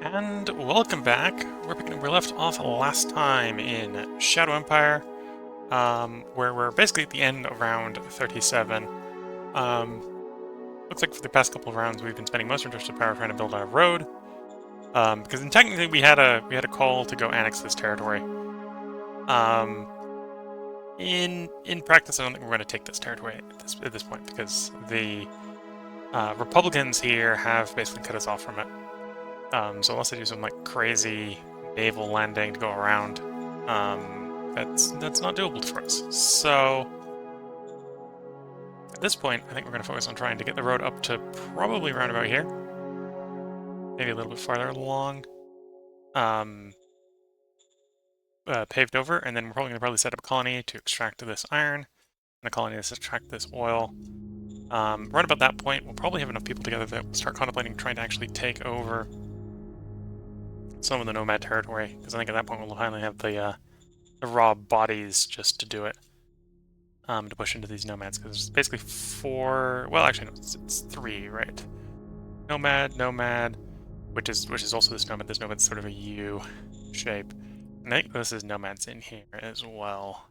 And welcome back. We left off last time in Shadow Empire, where we're basically at the end of round 37. Looks like for the past couple of rounds we've been spending most of our power trying to build a road, because technically we had a call to go annex this territory. In practice, I don't think we're going to take this territory at this point because the Republicans here have basically cut us off from it. So unless they do some like crazy naval landing to go around, that's not doable for us. So at this point, I think we're going to focus on trying to get the road up to probably around about here, maybe a little bit farther along, paved over, and then we're probably set up a colony to extract this iron and a colony to extract this oil. Right about that point, we'll probably have enough people together that we'll start contemplating trying to actually take over some of the nomad territory, because I think at that point we'll finally have the raw bodies just to do it, to push into these nomads, because there's basically 4, well actually no, it's 3, right? Nomad, which is also this nomad. This nomad's sort of a U shape, and I think this is nomads in here as well.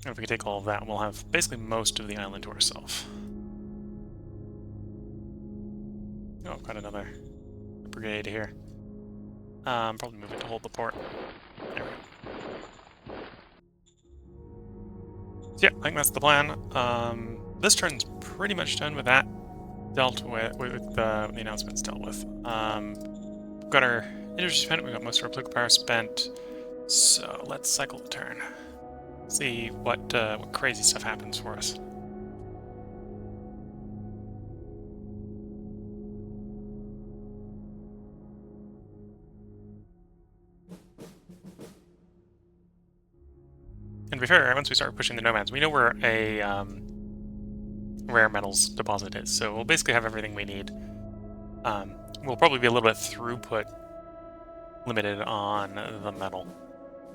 And if we can take all of that, we'll have basically most of the island to ourselves. Oh, I've got another brigade here. Probably move it to hold the port. There we go. So yeah, I think that's the plan. This turn's pretty much done with that. Dealt with the announcements dealt with. We've got our energy spent, we've got most of our political power spent. So let's cycle the turn. See what crazy stuff happens for us. And to be fair, once we start pushing the nomads, we know where a rare metals deposit is, so we'll basically have everything we need. We'll probably be a little bit throughput limited on the metal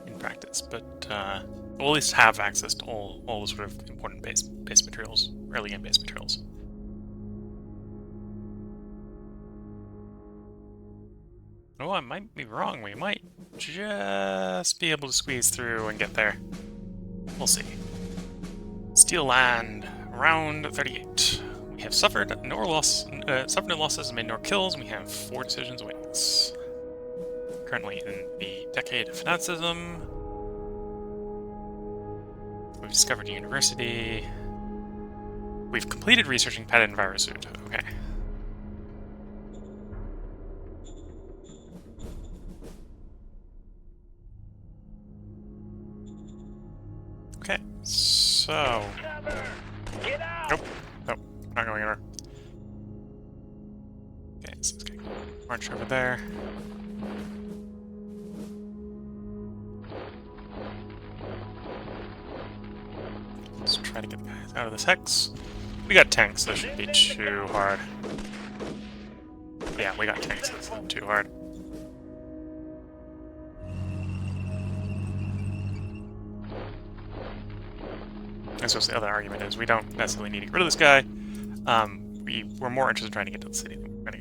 in practice, but we'll at least have access to all the sort of important base materials, early game base materials. Oh, I might be wrong. We might just be able to squeeze through and get there. We'll see. Steel Land, round 38. We have suffered no losses, made no kills, and we have 4 decisions awaiting us. Currently in the decade of fanaticism. We've discovered a university. We've completed researching patent virus suit. Okay. Okay, so... Nope, nope, not going anywhere. Okay, so let's get march over there. Let's try to get the guys out of this hex. We got tanks, so this shouldn't be too hard. Yeah, we got tanks, so it's not too hard. I suppose the other argument is we don't necessarily need to get rid of this guy. We're more interested in trying to get to the city than we're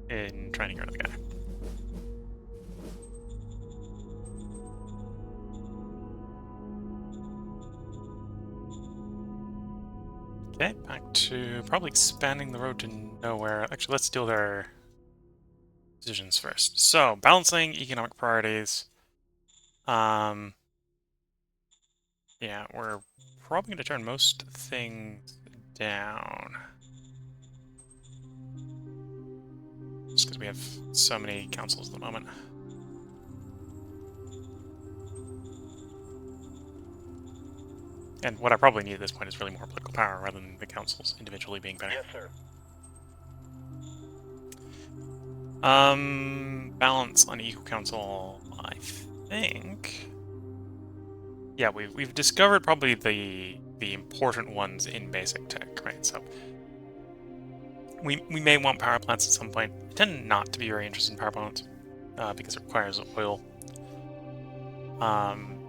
in trying to get rid of the guy. Okay, back to probably expanding the road to nowhere. Actually, let's deal with our decisions first. So, balancing economic priorities. Yeah, we're probably going to turn most things down. Just because we have so many councils at the moment. And what I probably need at this point is really more political power rather than the councils individually being better. Yes, sir. Balance on Eco Council, I think. Yeah, we've discovered probably the important ones in basic tech, right? So we may want power plants at some point. I tend not to be very interested in power plants because it requires oil.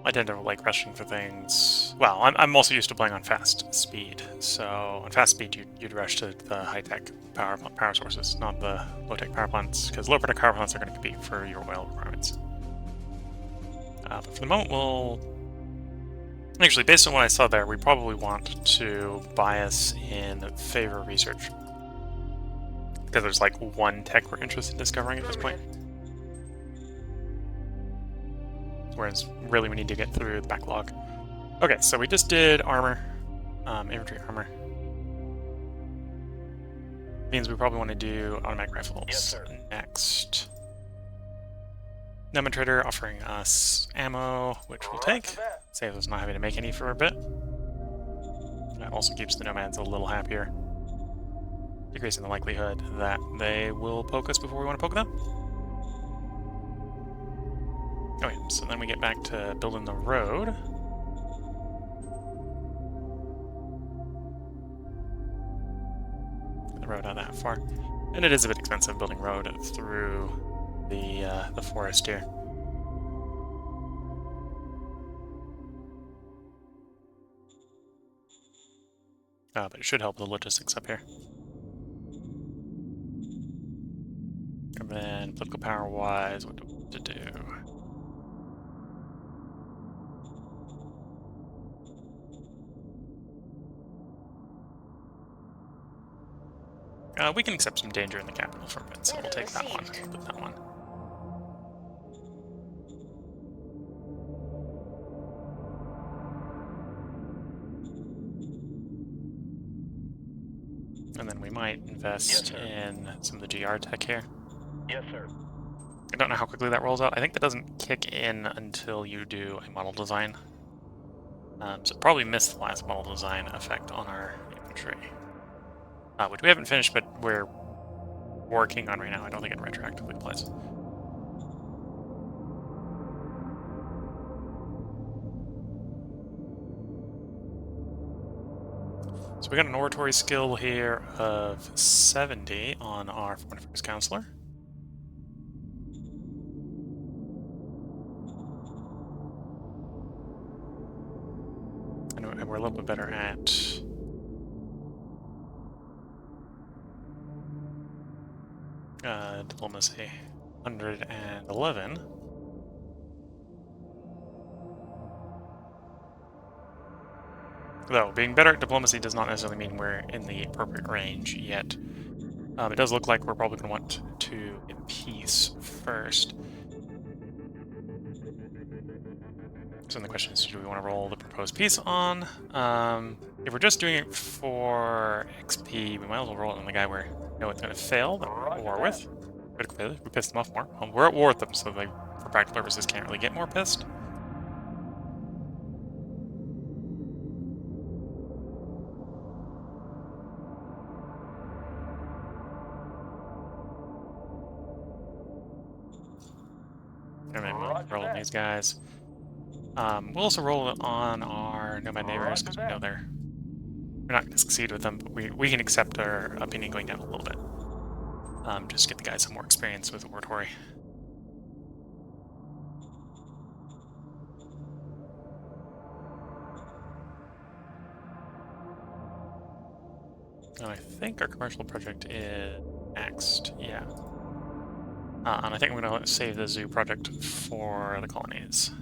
I tend to like rushing for things. Well, I'm also used to playing on fast speed. So on fast speed, you'd rush to the high-tech power sources, not the low-tech power plants, because low-tech power plants are going to compete for your oil requirements. But for the moment, we'll actually, based on what I saw there, we probably want to bias in favor of research, because there's like one tech we're interested in discovering at this point. Whereas really we need to get through the backlog. Okay, so we just did armor, infantry armor. Means we probably want to do automatic rifles next. Nomad Trader offering us ammo, which we'll take. Saves us not having to make any for a bit. That also keeps the nomads a little happier, decreasing the likelihood that they will poke us before we want to poke them. Okay, so then we get back to building the road. The road not that far, and it is a bit expensive building road through the forest here. But it should help the logistics up here. And then political power wise, what do we need to do? We can accept some danger in the capital for a bit, so we'll take that one. Put that one. And then we might invest in some of the GR tech here. Yes, sir. I don't know how quickly that rolls out. I think that doesn't kick in until you do a model design. So it probably missed the last model design effect on our infantry. Which we haven't finished, but we're working on right now. I don't think it retroactively applies. So we got an oratory skill here of 70 on our Foreign Affairs Counselor. And we're a little bit better at diplomacy. 111. Though, being better at diplomacy does not necessarily mean we're in the appropriate range yet. It does look like we're probably going to want to get peace first. So then the question is, do we want to roll the proposed peace on? If we're just doing it for XP, we might as well roll it on the guy we know it's going to fail, that we're at war with. Critical failure, we pissed them off more. Well, we're at war with them, so they, for practical purposes, can't really get more pissed. And then we'll roll on these guys. We'll also roll it on our nomad neighbors, because we know we're not going to succeed with them, but we can accept our opinion going down a little bit. Just to get the guys some more experience with oratory. And I think our commercial project is next, yeah. And I think I'm going to save the zoo project for the colonies.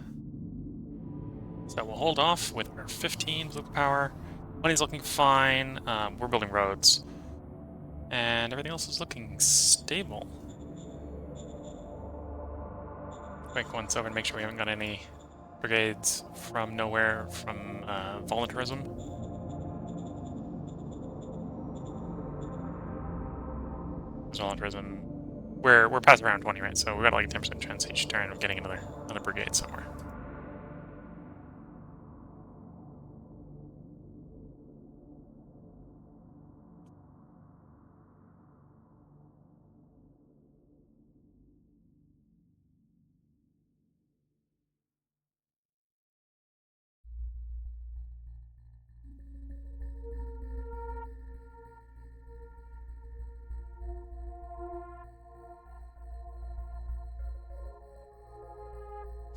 So we'll hold off with our 15 political power. Money's looking fine. We're building roads. And everything else is looking stable. Quick once over to make sure we haven't got any brigades from nowhere from voluntarism. Voluntarism. We're past around 20, right? So we've got like a 10% chance each turn of getting another brigade somewhere.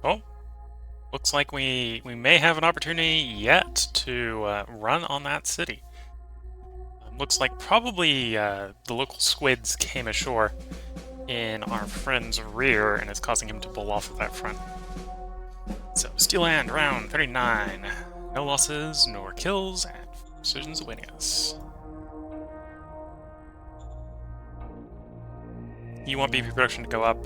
Oh, Looks like we may have an opportunity yet to run on that city. Looks like probably the local squids came ashore in our friend's rear and is causing him to pull off of that front. So, Steel Land, round 39. No losses, nor kills, and decisions awaiting us. You want BP production to go up.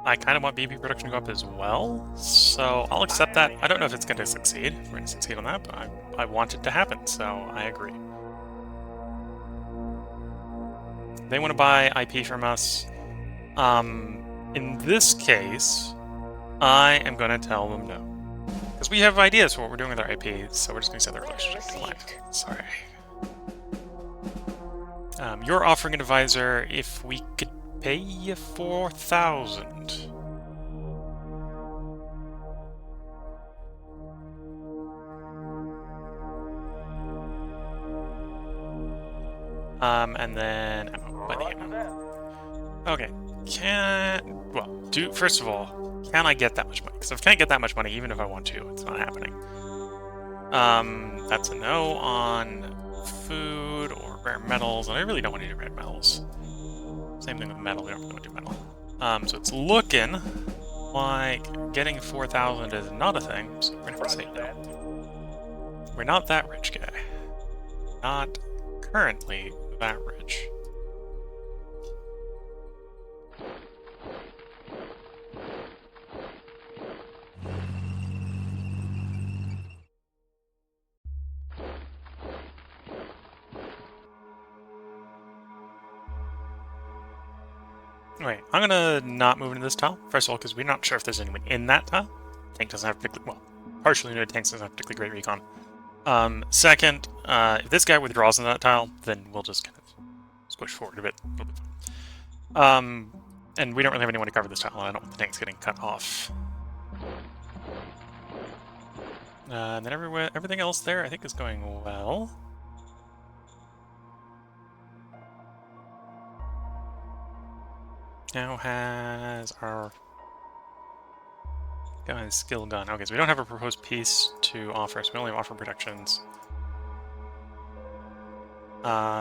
I kind of want BP production to go up as well, so I'll accept that. I don't know if it's going to succeed. We're going to succeed on that, but I want it to happen, so I agree. They want to buy IP from us. In this case, I am going to tell them no. Because we have ideas for what we're doing with our IP, so we're just going to set the relationship to client. Sorry. You're offering an advisor if we could pay you 4,000. And then by the end. Okay. First of all, can I get that much money? Because if I can't get that much money, even if I want to, it's not happening. That's a no on food or rare metals, and I really don't want to do rare metals. Same thing with metal, we don't really want to do metal. So it's looking like getting 4,000 is not a thing, so we're gonna have to say no. We're not that rich, guy. Not currently that rich. Wait, I'm gonna not move into this tile. First of all, because we're not sure if there's anyone in that tile. Tank doesn't have particularly, well, partially new tanks doesn't have particularly great recon. Second, if this guy withdraws in that tile, then we'll just kind of squish forward a bit. It'll be fine. And we don't really have anyone to cover this tile, and I don't want the tanks getting cut off. And then everything else there, I think, is going well. Now has our guy's skill gun. Okay, so we don't have a proposed piece to offer, so we only offer protections.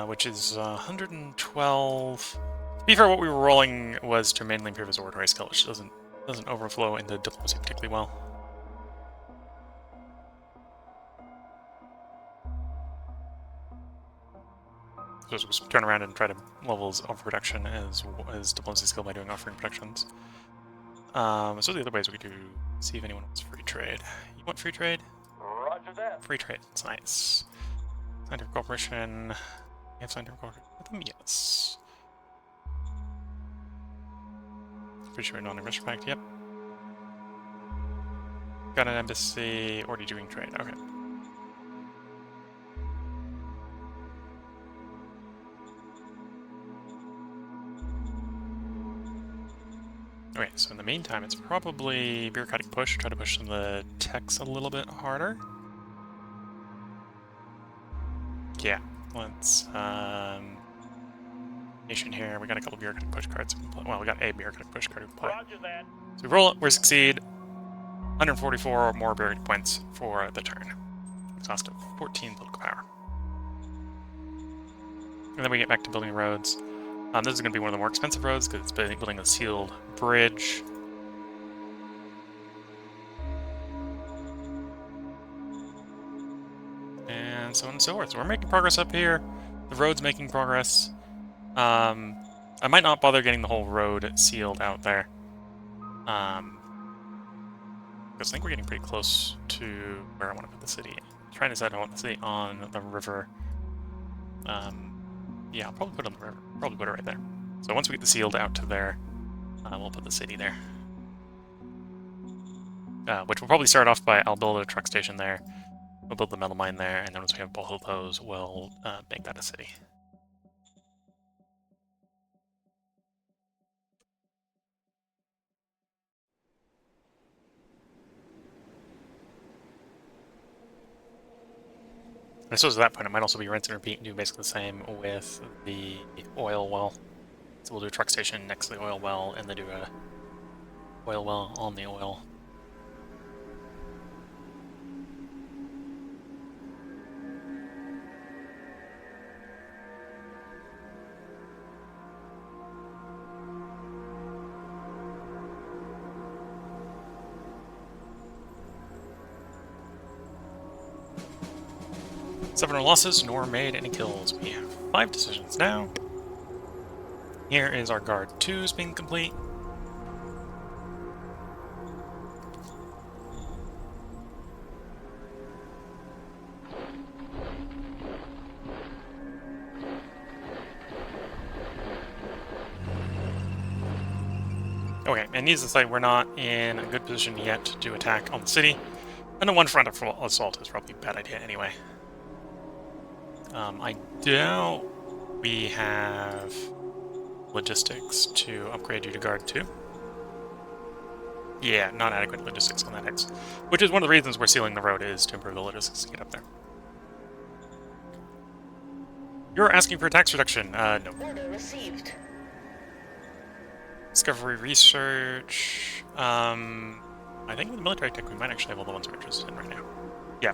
Which is 112. To be fair, what we were rolling was to mainly improve his oratory skill, which doesn't overflow into diplomacy particularly well. So just turn around and try to level his overproduction as diplomacy skill by doing offering protections. So the other ways we could do, see if anyone wants free trade. You want free trade? Roger that. Free trade, it's nice. Scientific cooperation. You have scientific cooperation with them? Yes. Pretty sure non-aggression pact, yep. Got an embassy, already doing trade, okay. Okay, so in the meantime, it's probably bureaucratic push, try to push some of the techs a little bit harder. Yeah, let's, nation here, we got a couple bureaucratic push cards. Well, we got a bureaucratic push card to play. Roger that. So we roll it, we succeed. 144 or more bureaucratic points for the turn. Cost of 14 political power. And then we get back to building roads. This is going to be one of the more expensive roads because it's building a sealed bridge. And so on and so forth. So we're making progress up here. The road's making progress. I might not bother getting the whole road sealed out there. Because I think we're getting pretty close to where I want to put the city. I'm trying to decide I want the city on the river. Yeah, I'll probably put it on the river. Probably put it right there. So once we get the sealed out to there, we'll put the city there. Which will probably start off by, I'll build a truck station there. We'll build the metal mine there, and then once we have both of those, we'll make that a city. I suppose at that point it might also be rinse and repeat and do basically the same with the oil well. So we'll do a truck station next to the oil well, and then do a oil well on the oil. Suffered no losses, nor made any kills. We have 5 decisions now. Here is our guard 2's being complete. Okay, and needless to say, we're not in a good position yet to attack on the city. And a one-front assault is probably a bad idea anyway. I doubt we have logistics to upgrade you to Guard 2. Yeah, not adequate logistics on that X. Which is one of the reasons we're sealing the road, is to improve the logistics to get up there. You're asking for a tax reduction. No. Order received. Discovery research. I think with the military tech, we might actually have all the ones we're interested in right now. Yeah.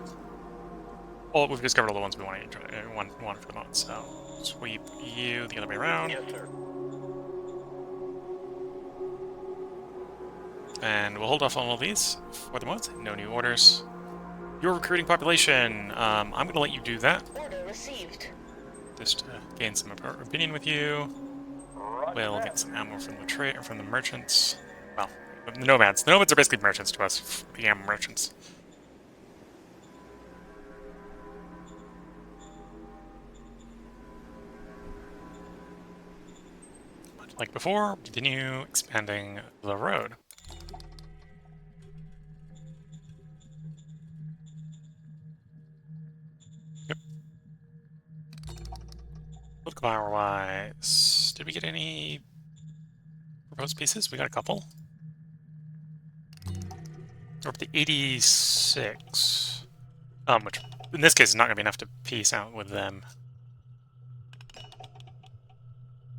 Well, we've discovered all the ones we want for the moment, so sweep you the other way around. Yes, sir. And we'll hold off on all these for the moment. No new orders. Your recruiting population. I'm going to let you do that. Order received. Just to gain some opinion with you. We'll get some ammo from the merchants. Well, the nomads. The nomads are basically merchants to us. The ammo merchants. Much like before, continue expanding the road. Yep. Political power-wise, did we get any proposed pieces? We got a couple. We're up to 86. Which in this case is not going to be enough to peace out with them.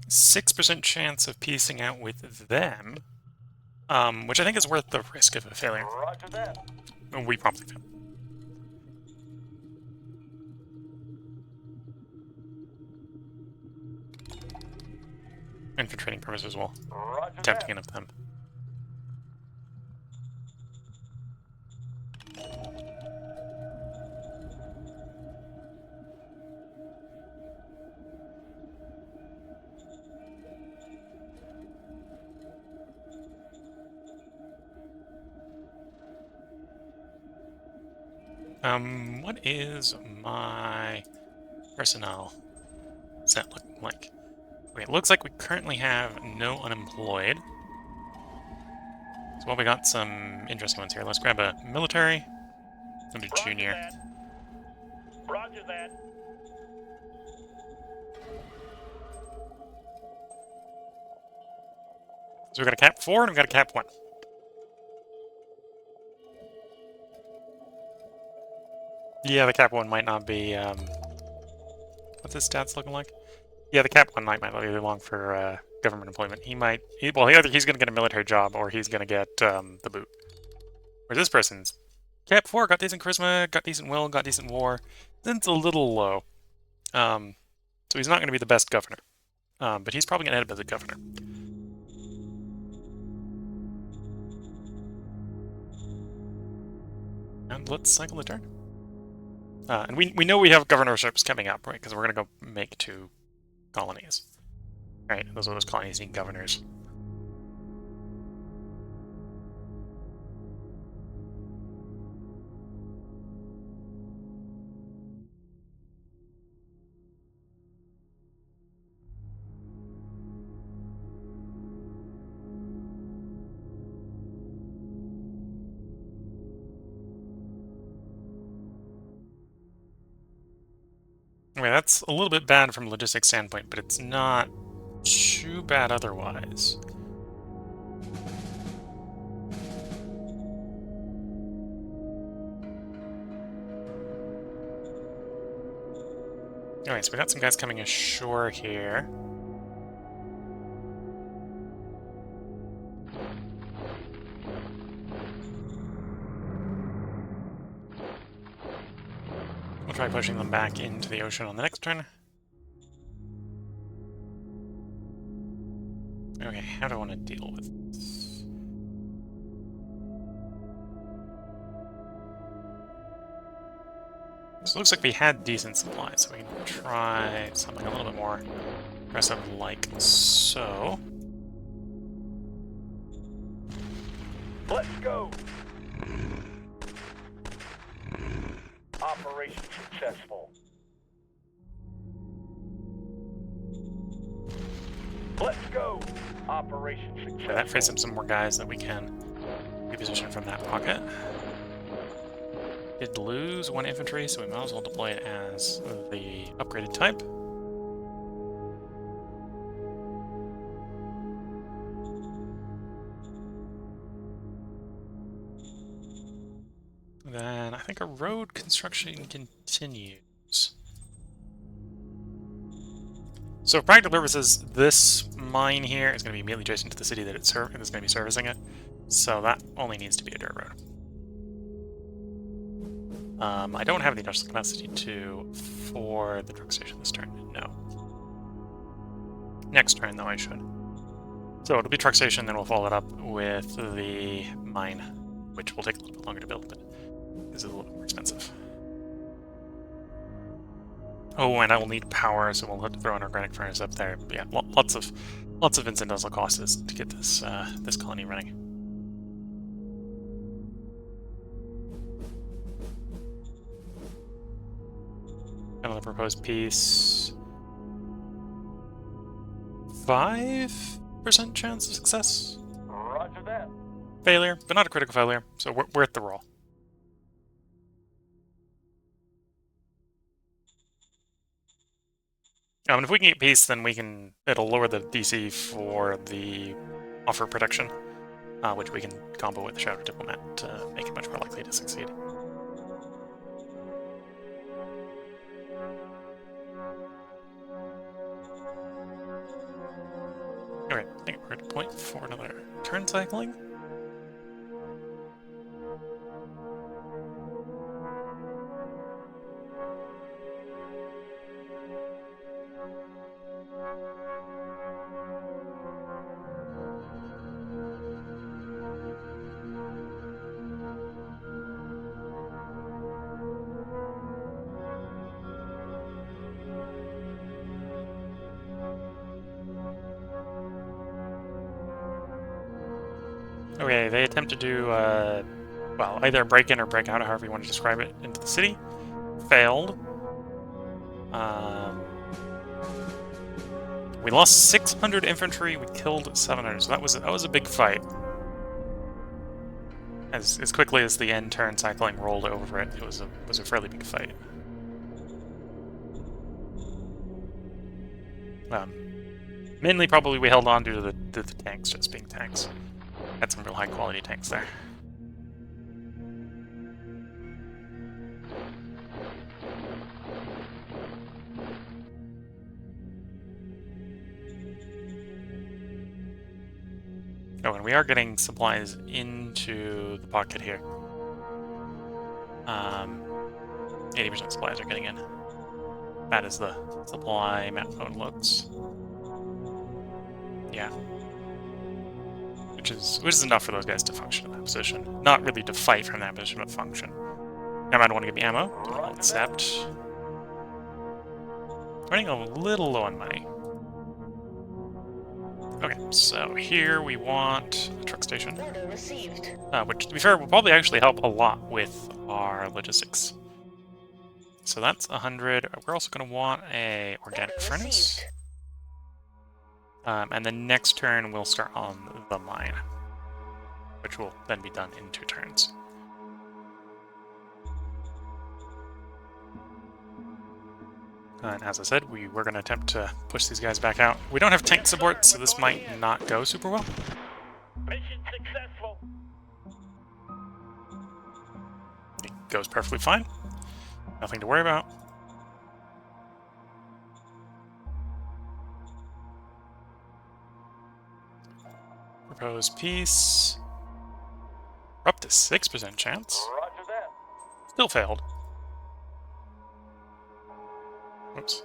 6% chance of piecing out with them, which I think is worth the risk of a failure. Roger that. We promptly fail. And for training purposes, we'll attempt to gain up them. What is my personnel set looking like? Okay, it looks like we currently have no unemployed. So, well, we got some interesting ones here. Let's grab a military. We'll do junior. Roger that. So we got a cap 4 and we got a cap 1. Yeah, the cap 1 might not be, what's his stats looking like? Yeah, the cap 1 might not be long for, government employment. Well, either he's gonna get a military job or he's gonna get, the boot. Whereas this person's cap 4, got decent charisma, got decent will, got decent war. Then it's a little low. So he's not gonna be the best governor. But he's probably gonna end up as a governor. And let's cycle the turn. And we know we have governorships coming up, right? Because we're going to go make 2 colonies. Right, those are those colonies need governors. Okay, that's a little bit bad from a logistics standpoint, but it's not too bad otherwise. Anyway, so we got some guys coming ashore here. We'll try pushing them back into the ocean on the next turn. Okay, how do I want to deal with this? So it looks like we had decent supplies, so we can try something a little bit more aggressive like so. Let's go. Operation successful. Let's go. Operation successful. So that frees up some more guys that we can reposition from that pocket. Did lose one infantry, so we might as well deploy it as the upgraded type. Then I think a road construction continues. So for practical purposes, this mine here is going to be immediately adjacent to the city that it's going to be servicing it. So that only needs to be a dirt road. I don't have the industrial capacity for the truck station this turn, no. Next turn, though, I should. So it'll be truck station, then we'll follow it up with the mine, which will take a little bit longer to build, but is a little bit more expensive. Oh, and I will need power, so we'll have to throw an organic furnace up there. But yeah, lots of incidental costs to get this this colony running. Another proposed peace. 5% chance of success. Roger that. Failure, but not a critical failure, so we're at the roll. If we can get peace, then it'll lower the DC for the offer protection, which we can combo with the Shadow Diplomat to make it much more likely to succeed. Okay, I think we're at a point for another turn cycling. Okay, they attempt to do, well, either break in or break out, however you want to describe it, into the city. Failed. We lost 600 infantry, we killed 700, so that was a big fight. As quickly as the end turn cycling rolled over it, it was a fairly big fight. Mainly probably we held on due to the tanks just being tanks. Had some real high quality tanks there. Oh, and we are getting supplies into the pocket here. 80% supplies are getting in. That is the supply map mode looks. Yeah. Which is enough for those guys to function in that position. Not really to fight from that position, but function. Now, I don't want to give me ammo. I'll accept. Running a little low on money. Okay, so here we want a truck station. Which, to be fair, will probably actually help a lot with our logistics. So that's 100. We're also going to want a organic furnace. And the next turn we'll start on the mine, which will then be done in 2 turns. And as I said, we're going to attempt to push these guys back out. We don't have tank support, so this might not go super well. Mission successful. It goes perfectly fine. Nothing to worry about. Proposed peace. We're up to 6% chance. Roger that. Still failed. Whoops.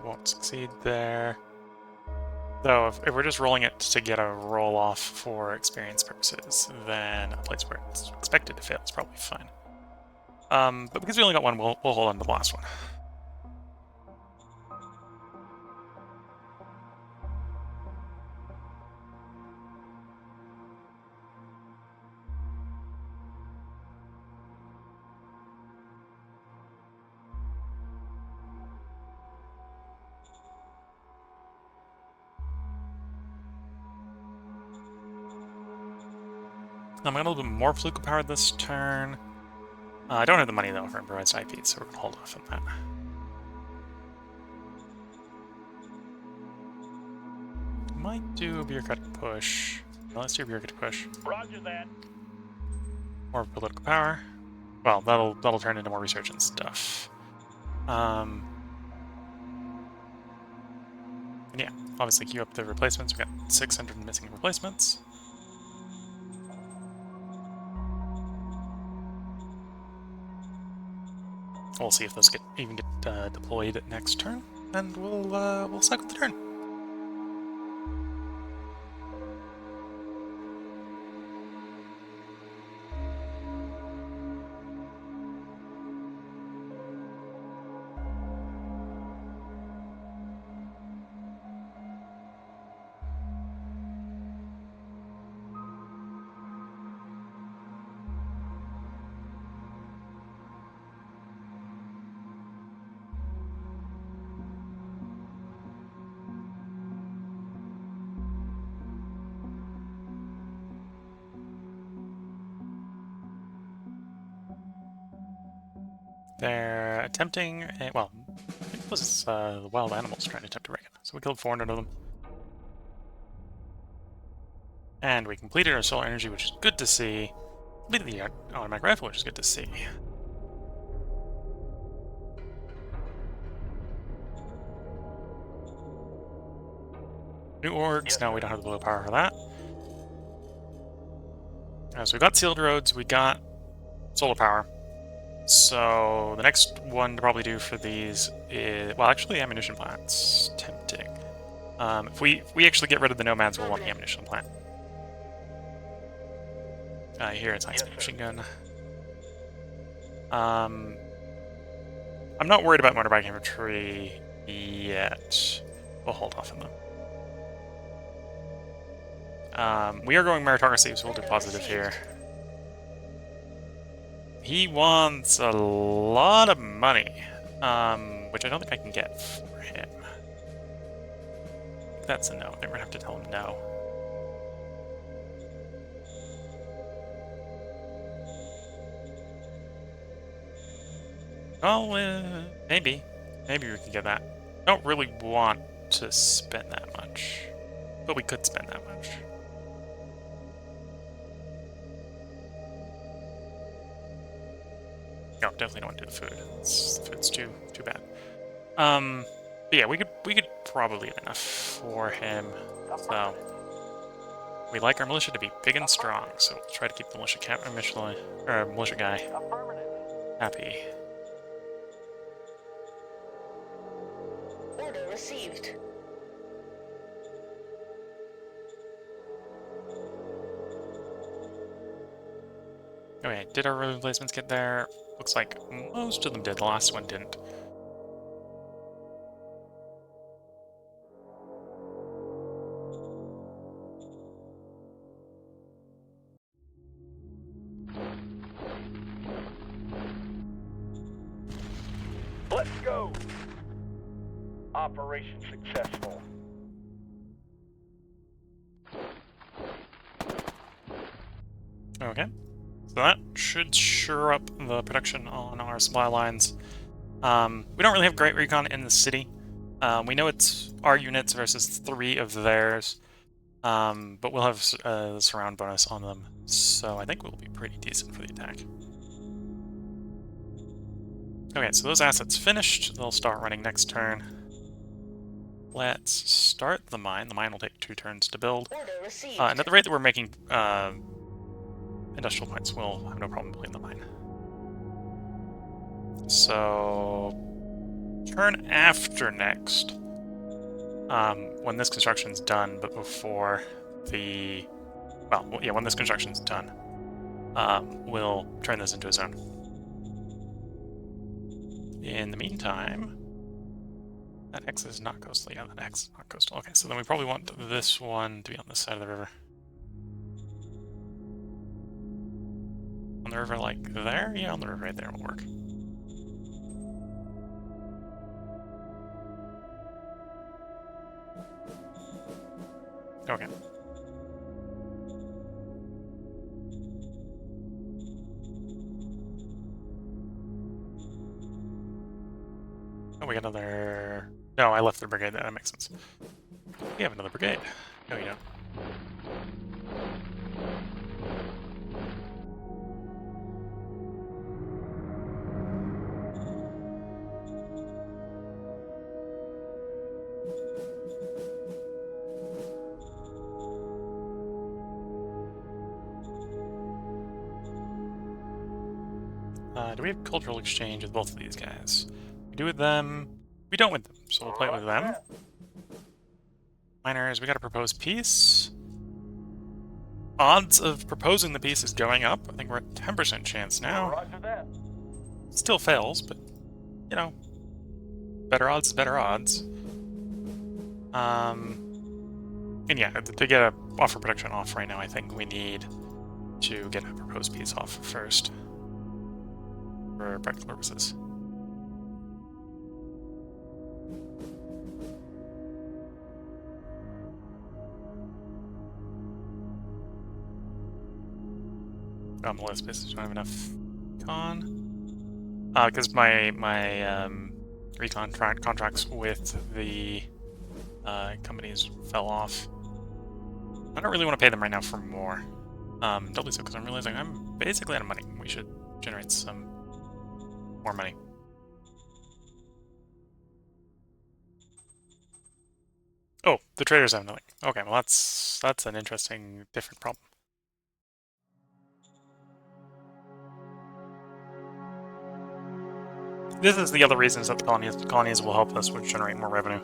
Won't succeed there. Though, if we're just rolling it to get a roll off for experience purposes, then a place where it's expected to fail is probably fine. But because we only got one, we'll hold on to the last one. I'm going to a little bit more fluke power this turn. I don't have the money though for improvised IP, so we're going to hold off on that. Might do a bureaucratic push. Well, let's do a bureaucratic push. Roger that. More political power. Well, that'll turn into more research and stuff. And yeah, obviously queue up the replacements. We got 600 missing replacements. We'll see if those even get deployed next turn, and we'll cycle the turn. They're attempting, well, I think it was the wild animals trying to attempt to break it. So we killed 400 of them. And we completed our solar energy, which is good to see. Completed the automatic rifle, which is good to see. New orgs, now we don't have the willpower for that. So we got sealed roads, we got solar power. So the next one to probably do for these is, well, actually ammunition plant's tempting. If we actually get rid of the nomads, we'll want the ammunition plant. Here it's high-speed machine gun. I'm not worried about motorbike infantry yet. We'll hold off on them. We are going meritocracy, so we'll do positive here. He wants a lot of money, which I don't think I can get for him. That's a no. I think we're gonna have to tell him no. Oh, maybe. Maybe we can get that. I don't really want to spend that much, but we could spend that much. No, definitely don't want to do the food. The food's too bad. But yeah, we could probably get enough for him. So we like our militia to be big and strong, so we'll try to keep the militia guy happy. Order received. Okay, did our road replacements get there? Looks like most of them did. The last one didn't. Let's go. Operation successful. Okay. So that should shore up the production on our supply lines. We don't really have great recon in the city. We know it's our units versus 3 of theirs, but we'll have a surround bonus on them, so I think we'll be pretty decent for the attack. Okay, so those assets finished. They'll start running next turn. Let's start the mine. The mine will take 2 turns to build. And at the rate that we're making industrial points, we'll have no problem building the mine. So, turn after next, when this construction's done, but before the... Well, yeah, when this construction's done, we'll turn this into a zone. In the meantime, that X is not coastal. Yeah, that X is not coastal. Okay, so then we probably want this one to be on this side of the river. On the river like there? Yeah, on the river right there will work. Okay. Oh, we got another... No, I left the brigade there. That makes sense. We have another brigade. No, you don't. Do we have cultural exchange with both of these guys? We do with them. We don't with them, so we'll play it with them. Miners, we got to propose peace. Odds of proposing the peace is going up. I think we're at 10% chance now. Still fails, but, you know, better odds is better odds. And yeah, to get a offer production off right now, I think we need to get a proposed peace off first. For practical purposes. On the list basis, don't have enough recon. Because my recon contracts with the companies fell off. I don't really want to pay them right now for more. Doubly so because I'm realizing I'm basically out of money. We should generate some more money. Oh, the traders have nothing. Okay, well that's an interesting, different problem. This is the other reasons that the colonies will help us with generate more revenue.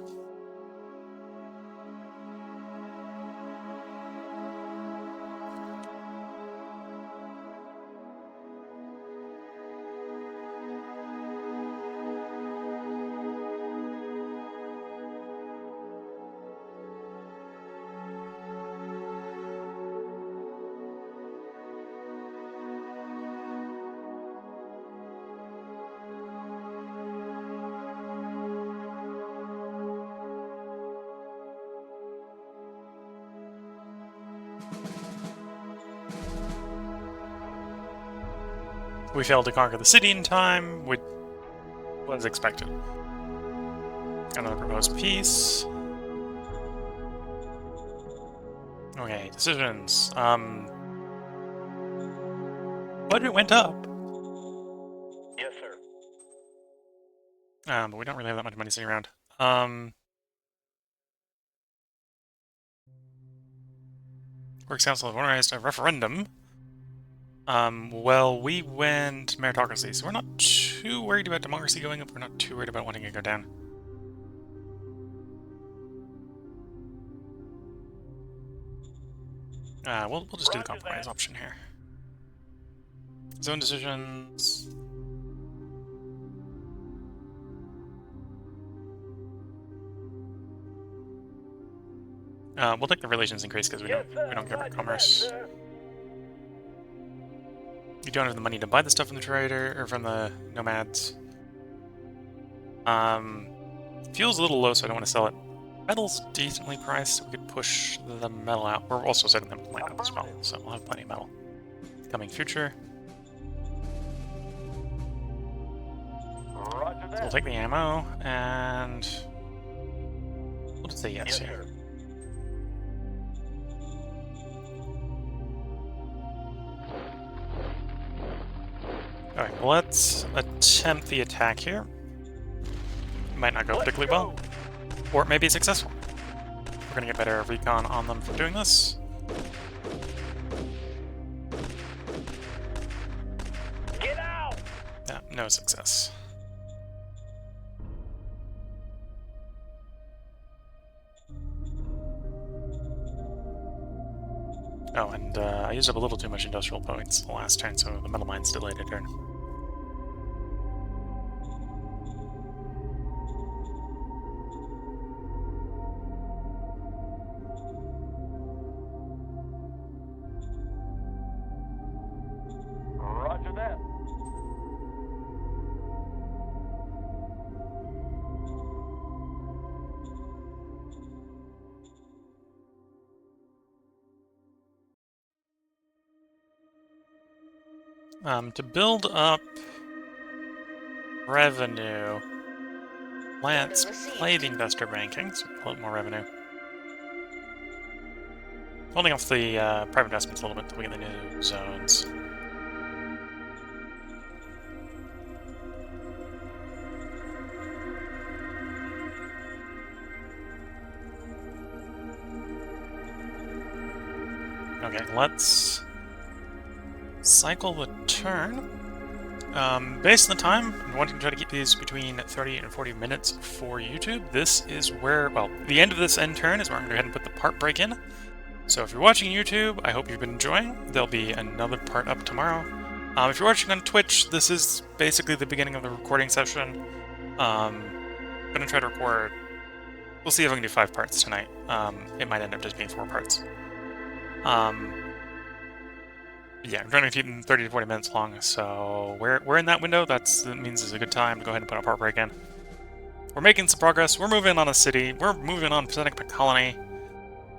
We failed to conquer the city in time, which was expected. Another proposed peace. Okay, decisions. Budget went up. Yes, sir. But we don't really have that much money sitting around. Works Council have organized a referendum. Well, we went meritocracy, so we're not too worried about democracy going up. We're not too worried about wanting it to go down. We'll just do the compromise option here. Zone decisions. We'll take the relations increase because we don't care about commerce. You don't have the money to buy the stuff from the trader or from the nomads. Fuel's a little low, so I don't want to sell it. Metal's decently priced, so we could push the metal out. We're also setting them to line up as well, so we'll have plenty of metal. Coming future. So we'll take the ammo, and we'll just say yes here. Alright, let's attempt the attack here. Might not go particularly well, or it may be successful. We're gonna get better recon on them for doing this. Get out! Yeah, no success. Oh, and I used up a little too much industrial points the last turn, so the metal mine's delayed a turn. Roger that. To build up revenue, let's play the investor banking, so pull up more revenue. Holding off the private investments a little bit until we get the new zones. Okay, let's cycle the turn. Based on the time, I'm wanting to try to keep these between 30 and 40 minutes for YouTube. This is where, well, the end of this end turn is where I'm going to go ahead and put the part break in. So if you're watching YouTube, I hope you've been enjoying. There'll be another part up tomorrow. If you're watching on Twitch, this is basically the beginning of the recording session. I'm going to try to record... We'll see if I can do 5 parts tonight. It might end up just being 4 parts. Yeah, I'm trying to keep them 30 to 40 minutes long, so we're in that window. That means it's a good time to go ahead and put a part break in. We're making some progress. We're moving on a city. We're moving on setting up a colony.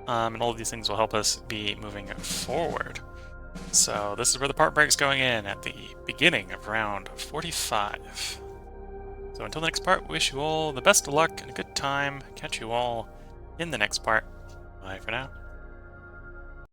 And all of these things will help us be moving forward. So this is where the part break's going in at the beginning of round 45. So until the next part, wish you all the best of luck and a good time. Catch you all in the next part. Bye for now.